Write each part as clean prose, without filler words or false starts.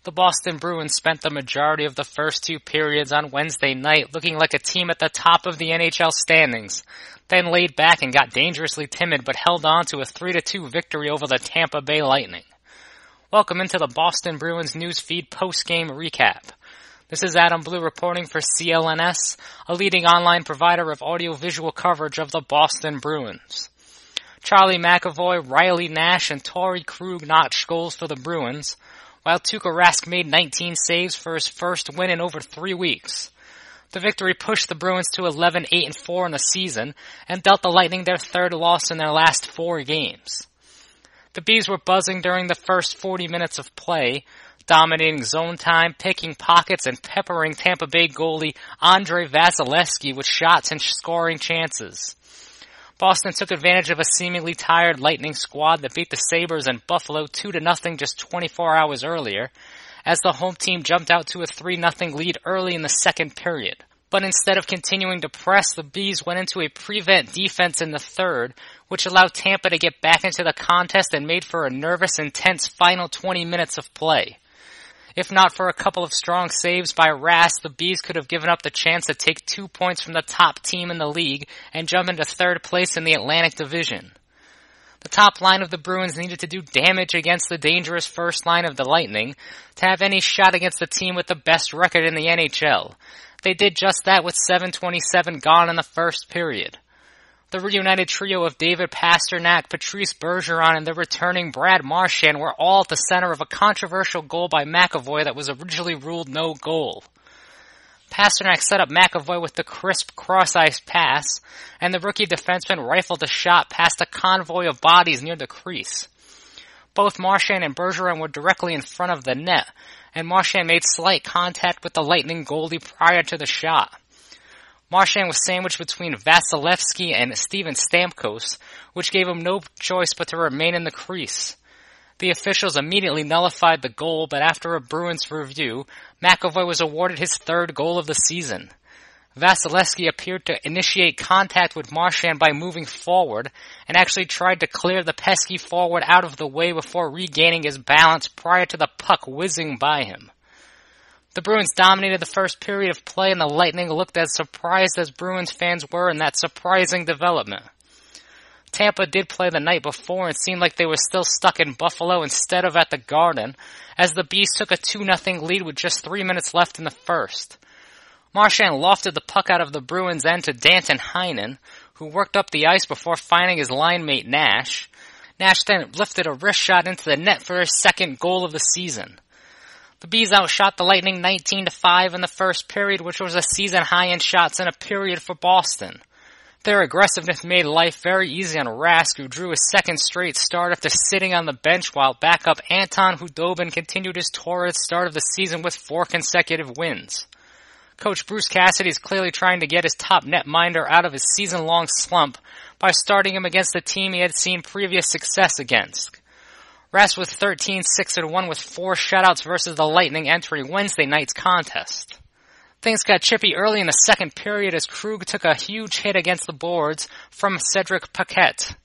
The Boston Bruins spent the majority of the first two periods on Wednesday night looking like a team at the top of the NHL standings, then laid back and got dangerously timid but held on to a 3-2 victory over the Tampa Bay Lightning. Welcome into the Boston Bruins news feed post-game recap. This is Adam Blue reporting for CLNS, a leading online provider of audio-visual coverage of the Boston Bruins. Charlie McAvoy, Riley Nash, and Torrey Krug notched goals for the Bruins, while Tuukka Rask made 19 saves for his first win in over 3 weeks. The victory pushed the Bruins to 11-8-4 in the season and dealt the Lightning their third loss in their last 4 games. The Bees were buzzing during the first 40 minutes of play, dominating zone time, picking pockets, and peppering Tampa Bay goalie Andrei Vasilevskiy with shots and scoring chances. Boston took advantage of a seemingly tired Lightning squad that beat the Sabres and Buffalo 2-0 just 24 hours earlier, as the home team jumped out to a 3-0 lead early in the second period. But instead of continuing to press, the Bees went into a prevent defense in the third, which allowed Tampa to get back into the contest and made for a nervous, intense final 20 minutes of play. If not for a couple of strong saves by Rask, the Bees could have given up the chance to take 2 points from the top team in the league and jump into third place in the Atlantic Division. The top line of the Bruins needed to do damage against the dangerous first line of the Lightning to have any shot against the team with the best record in the NHL. They did just that with 7:27 gone in the first period. The reunited trio of David Pastrnak, Patrice Bergeron, and the returning Brad Marchand were all at the center of a controversial goal by McAvoy that was originally ruled no goal. Pastrnak set up McAvoy with the crisp cross-ice pass, and the rookie defenseman rifled a shot past a convoy of bodies near the crease. Both Marchand and Bergeron were directly in front of the net, and Marchand made slight contact with the Lightning goalie prior to the shot. Marchand was sandwiched between Vasilevskiy and Steven Stamkos, which gave him no choice but to remain in the crease. The officials immediately nullified the goal, but after a Bruins review, McAvoy was awarded his third goal of the season. Vasilevskiy appeared to initiate contact with Marchand by moving forward, and actually tried to clear the pesky forward out of the way before regaining his balance prior to the puck whizzing by him. The Bruins dominated the first period of play, and the Lightning looked as surprised as Bruins fans were in that surprising development. Tampa did play the night before and seemed like they were still stuck in Buffalo instead of at the Garden, as the Bees took a 2-0 lead with just 3 minutes left in the first. Marchand lofted the puck out of the Bruins' end to Danton Heinen, who worked up the ice before finding his line mate Nash. Nash then lifted a wrist shot into the net for his second goal of the season. The Bees outshot the Lightning 19-5 in the first period, which was a season high in shots in a period for Boston. Their aggressiveness made life very easy on Rask, who drew his second straight start after sitting on the bench, while backup Anton Khudobin continued his torrid start of the season with 4 consecutive wins. Coach Bruce Cassidy is clearly trying to get his top netminder out of his season-long slump by starting him against the team he had seen previous success against. Rask was 13-6-1 with 4 shutouts versus the Lightning entering Wednesday night's contest. Things got chippy early in the second period as Krug took a huge hit against the boards from Cedric Paquette.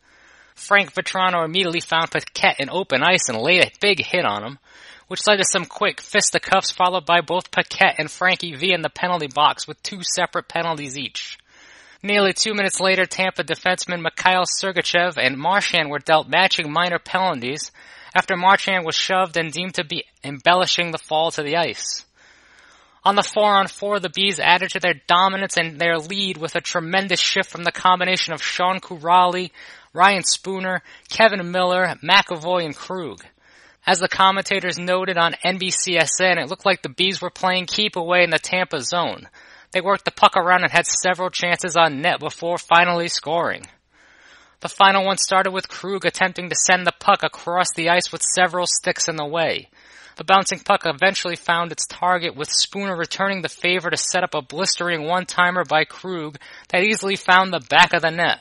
Frank Vatrano immediately found Paquette in open ice and laid a big hit on him, which led to some quick fisticuffs followed by both Paquette and Frankie V in the penalty box with 2 separate penalties each. Nearly 2 minutes later, Tampa defenseman Mikhail Sergachev and Marchand were dealt matching minor penalties after Marchand was shoved and deemed to be embellishing the fall to the ice. On the 4-on-4, the Bees added to their dominance and their lead with a tremendous shift from the combination of Sean Kuraly, Ryan Spooner, Kevin Miller, McAvoy, and Krug. As the commentators noted on NBCSN, it looked like the Bees were playing keep away in the Tampa zone. They worked the puck around and had several chances on net before finally scoring. The final one started with Krug attempting to send the puck across the ice with several sticks in the way. The bouncing puck eventually found its target, with Spooner returning the favor to set up a blistering one-timer by Krug that easily found the back of the net.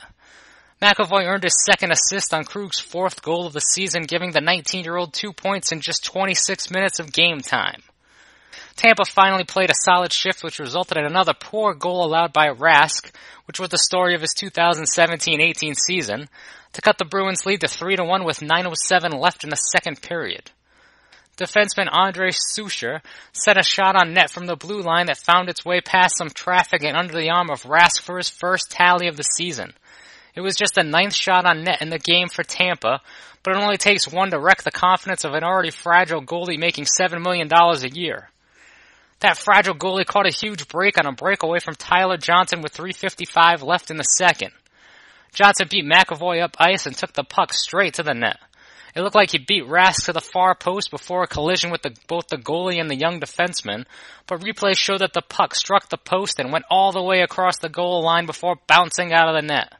McAvoy earned his second assist on Krug's 4th goal of the season, giving the 19-year-old 2 points in just 26 minutes of game time. Tampa finally played a solid shift, which resulted in another poor goal allowed by Rask, which was the story of his 2017-18 season, to cut the Bruins' lead to 3-1 with 9:07 left in the second period. defenseman Andrei Sucher set a shot on net from the blue line that found its way past some traffic and under the arm of Rask for his first tally of the season. It was just the 9th shot on net in the game for Tampa, but it only takes one to wreck the confidence of an already fragile goalie making $7 million a year. That fragile goalie caught a huge break on a breakaway from Tyler Johnson with 3:55 left in the second. Johnson beat McAvoy up ice and took the puck straight to the net. It looked like he beat Rask to the far post before a collision with both the goalie and the young defenseman, but replay showed that the puck struck the post and went all the way across the goal line before bouncing out of the net.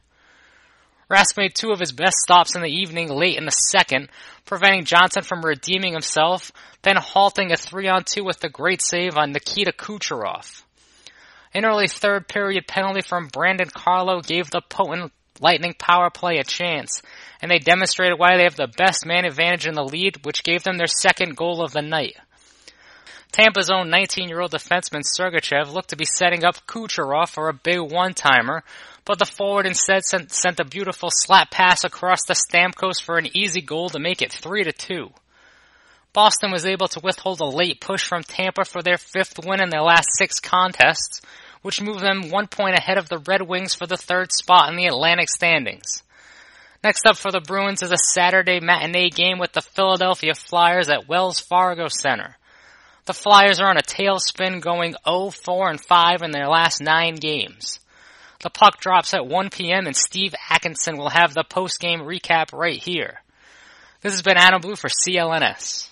Rask made 2 of his best stops in the evening late in the second, preventing Johnson from redeeming himself, then halting a 3-on-2 with a great save on Nikita Kucherov. An early third period penalty from Brandon Carlo gave the potent Lightning power play a chance, and they demonstrated why they have the best man advantage in the lead, which gave them their second goal of the night. Tampa's own 19-year-old defenseman Sergachev looked to be setting up Kucherov for a big one-timer, but the forward instead sent a beautiful slap pass across the Stamkos for an easy goal to make it 3-2. Boston was able to withhold a late push from Tampa for their 5th win in their last 6 contests, which moved them 1 point ahead of the Red Wings for the 3rd spot in the Atlantic standings. Next up for the Bruins is a Saturday matinee game with the Philadelphia Flyers at Wells Fargo Center. The Flyers are on a tailspin going 0-4-5 in their last 9 games. The puck drops at 1 p.m. and Steve Atkinson will have the post-game recap right here. This has been Adam Blue for CLNS.